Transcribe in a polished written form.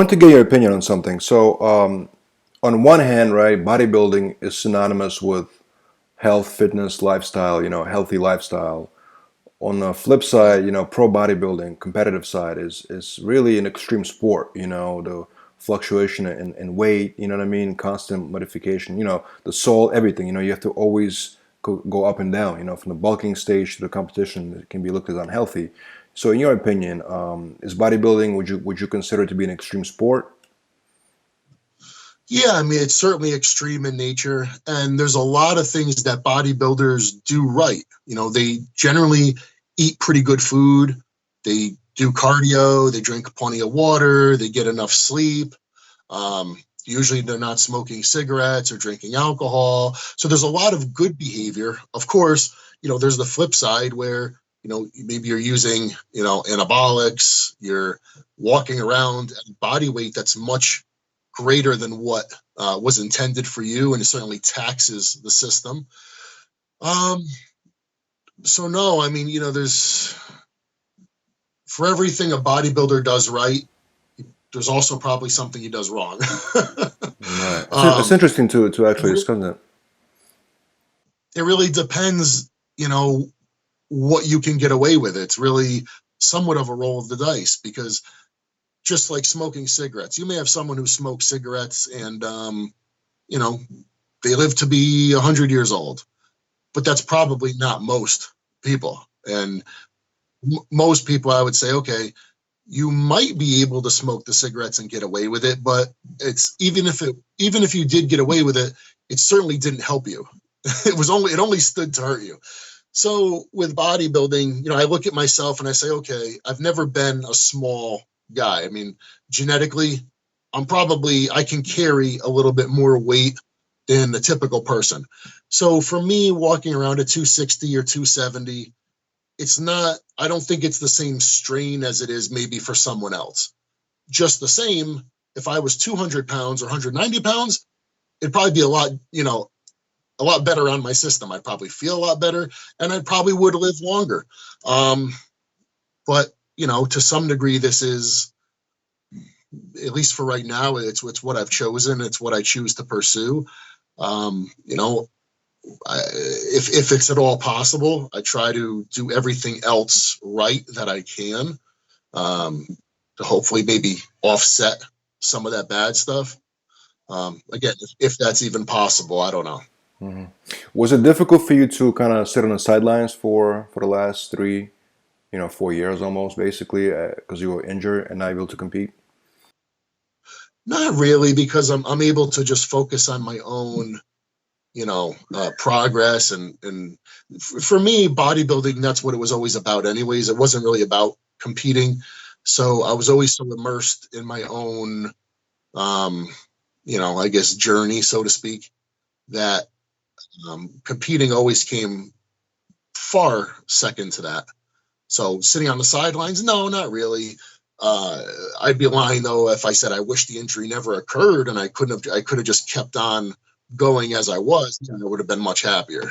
want to get your opinion on something. So, on one hand, right, bodybuilding is synonymous with health, fitness, lifestyle, healthy lifestyle. On the flip side, pro bodybuilding, competitive side is really an extreme sport. The fluctuation in weight, you know what I mean, constant modification, the soul, everything. You have to always go up and down. From the bulking stage to the competition, it can be looked as unhealthy. So, in your opinion, is bodybuilding, would you consider it to be an extreme sport? Yeah, I mean, it's certainly extreme in nature, and there's a lot of things that bodybuilders do right. They generally eat pretty good food, they do cardio, they drink plenty of water, they get enough sleep. Usually they're not smoking cigarettes or drinking alcohol. So there's a lot of good behavior. Of course, there's the flip side where, maybe you're using, anabolics, you're walking around at body weight that's much greater than what was intended for you, and it certainly taxes the system. Um, so no, I mean, there's for everything a bodybuilder does right, there's also probably something he does wrong. Right. It's um, interesting to actually discuss that. it really depends, what you can get away with. It's really somewhat of a roll of the dice, because just like smoking cigarettes, you may have someone who smokes cigarettes and you know they live to be 100 years old, but that's probably not most people. And most people, I would say, okay, you might be able to smoke the cigarettes and get away with it, but it's even if you did get away with it, it certainly didn't help you. It only stood to hurt you. So with bodybuilding, I look at myself and I say, okay, I've never been a small guy. I mean, genetically, I can carry a little bit more weight than the typical person. So for me, walking around at 260 or 270, I don't think it's the same strain as it is maybe for someone else. Just the same, if I was 200 pounds or 190 pounds, it'd probably be a lot better on my system. I'd probably feel a lot better, and I probably would live longer. But to some degree, this is, at least for right now, it's what I've chosen. It's what I choose to pursue. If it's at all possible, I try to do everything else right that I can, to hopefully maybe offset some of that bad stuff. Again, if that's even possible, I don't know. Hmm. Was it difficult for you to kind of sit on the sidelines for the last 4 years almost, basically, because you were injured and not able to compete? Not really, because I'm able to just focus on my own, progress. And for me, bodybuilding, that's what it was always about anyways. It wasn't really about competing. So I was always so immersed in my own, um, I guess, journey, so to speak, that competing always came far second to that. So sitting on the sidelines, no, not really. Uh, I'd be lying though if I said I wish the injury never occurred and I could have just kept on going as I was. I would have been much happier.